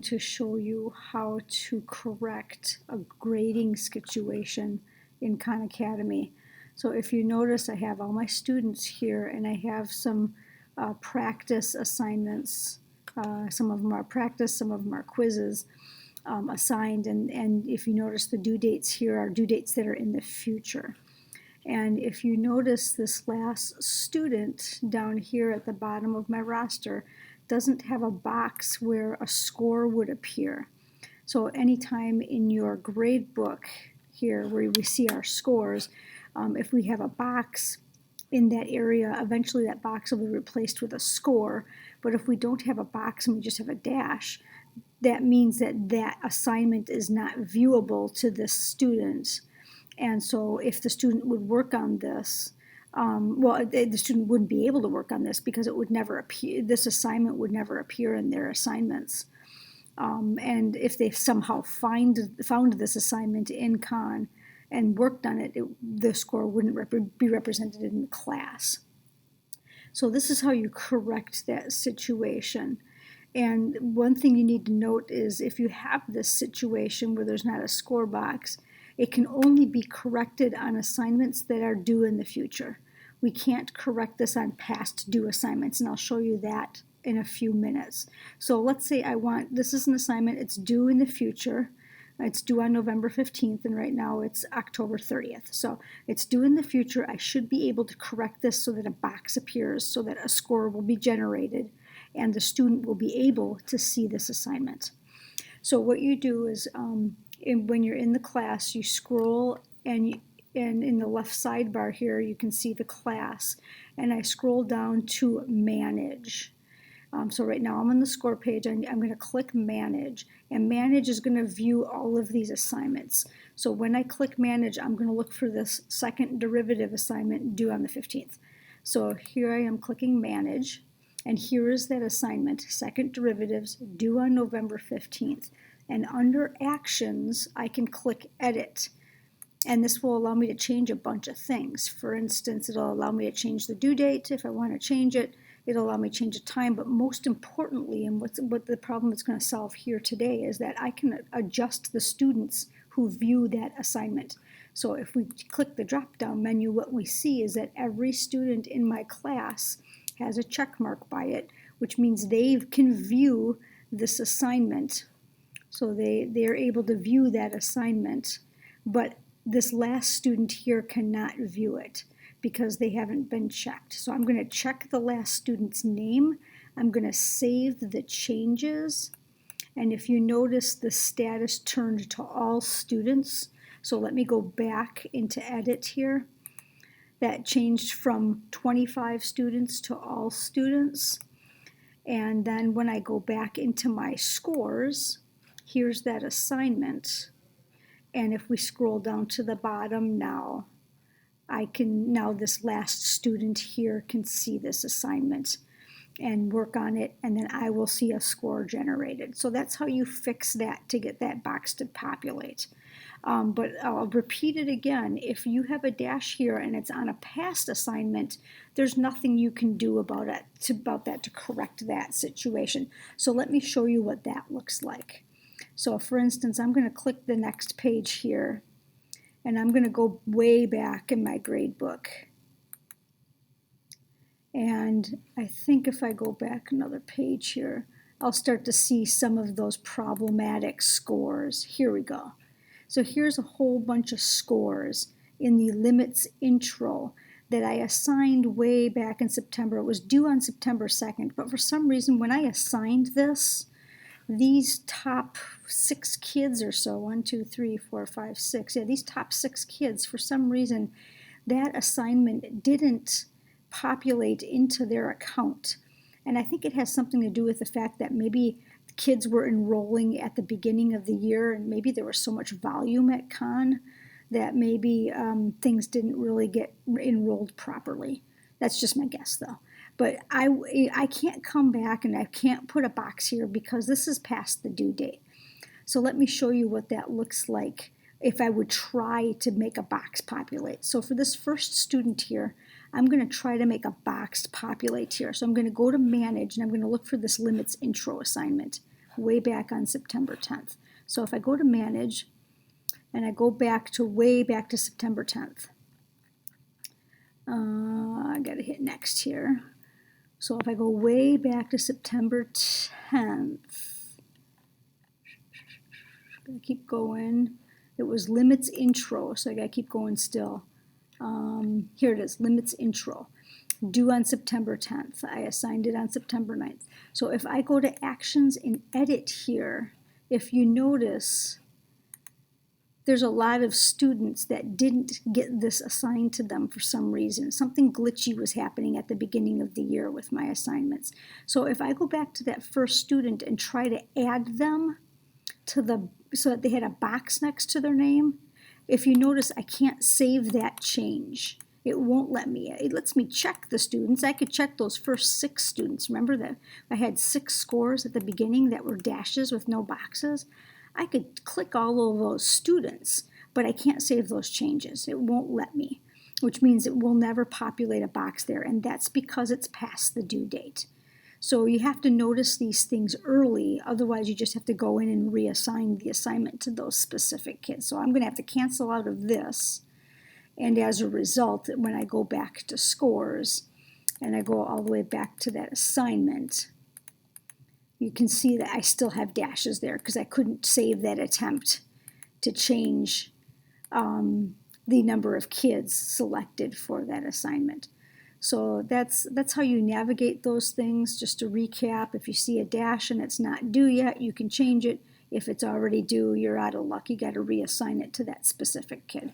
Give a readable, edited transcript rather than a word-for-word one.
To show you how to correct a grading situation in Khan Academy. So if you notice, I have all my students here, and I have some practice assignments. Some of them are practice, some of them are quizzes assigned, and if you notice, the due dates here are due dates that are in the future. And if you notice, this last student down here at the bottom of my roster doesn't have a box where a score would appear. So anytime in your grade book here where we see our scores, if we have a box in that area, eventually that box will be replaced with a score. But if we don't have a box and we just have a dash, that means that that assignment is not viewable to this student. And so if the student would work on this, the student wouldn't be able to work on this because it would never appear, this assignment would never appear in their assignments. And if they somehow found this assignment in Khan and worked on it, the score wouldn't be represented in the class. So this is how you correct that situation. And one thing you need to note is if you have this situation where there's not a score box, it can only be corrected on assignments that are due in the future. We can't correct this on past due assignments, and I'll show you that in a few minutes. So let's say this is an assignment, it's due in the future. It's due on November 15th, and right now it's October 30th. So it's due in the future. I should be able to correct this so that a box appears, so that a score will be generated, and the student will be able to see this assignment. So what you do is when you're in the class, you scroll, and in the left sidebar here, you can see the class, and I scroll down to Manage. So right now I'm on the score page, and I'm going to click Manage, and Manage is going to view all of these assignments. So when I click Manage, I'm going to look for this second derivative assignment due on the 15th. So here I am clicking Manage, and here is that assignment, second derivatives, due on November 15th. And under Actions, I can click Edit. And this will allow me to change a bunch of things. For instance, it'll allow me to change the due date if I want to change it. It'll allow me to change the time. But most importantly, and what the problem it's going to solve here today, is that I can adjust the students who view that assignment. So if we click the drop-down menu, what we see is that every student in my class has a check mark by it, which means they can view this assignment. So they're able to view that assignment, but this last student here cannot view it because they haven't been checked. So I'm going to check the last student's name. I'm going to save the changes. And if you notice, the status turned to all students. So let me go back into Edit here. That changed from 25 students to all students. And then when I go back into my scores, here's that assignment. And if we scroll down to the bottom now, now this last student here can see this assignment and work on it, and then I will see a score generated. So that's how you fix that to get that box to populate. But I'll repeat it again. If you have a dash here and it's on a past assignment, there's nothing you can do about that to correct that situation. So let me show you what that looks like. So for instance, I'm going to click the next page here, and I'm going to go way back in my grade book. And I think if I go back another page here, I'll start to see some of those problematic scores. Here we go. So here's a whole bunch of scores in the limits intro that I assigned way back in September. It was due on September 2nd, but for some reason when I assigned this, these top 6 kids or so, 1, 2, 3, 4, 5, 6, yeah, these top 6 kids, for some reason, that assignment didn't populate into their account. And I think it has something to do with the fact that maybe the kids were enrolling at the beginning of the year, and maybe there was so much volume at Khan that maybe things didn't really get enrolled properly. That's just my guess, though. But I can't come back and I can't put a box here because this is past the due date. So let me show you what that looks like if I would try to make a box populate. So for this first student here, I'm going to try to make a box populate here. So I'm going to go to Manage, and I'm going to look for this limits intro assignment way back on September 10th. So if I go to manage and I go back to way back to September 10th, I got to hit next here. So if I go way back to September 10th, I keep going. It was limits intro, so I got to keep going still. Here it is, limits intro. Due on September 10th. I assigned it on September 9th. So if I go to actions and edit here, if you notice, there's a lot of students that didn't get this assigned to them for some reason. Something glitchy was happening at the beginning of the year with my assignments. So if I go back to that first student and try to add them to so that they had a box next to their name, if you notice, I can't save that change. It won't let me. It lets me check the students. I could check those first 6 students. Remember that I had 6 scores at the beginning that were dashes with no boxes? I could click all of those students, but I can't save those changes. It won't let me, which means it will never populate a box there, and that's because it's past the due date. So you have to notice these things early, otherwise you just have to go in and reassign the assignment to those specific kids. So I'm going to have to cancel out of this, and as a result, when I go back to scores, and I go all the way back to that assignment, you can see that I still have dashes there because I couldn't save that attempt to change the number of kids selected for that assignment. So that's how you navigate those things. Just to recap, if you see a dash and it's not due yet, you can change it. If it's already due, you're out of luck. You got to reassign it to that specific kid.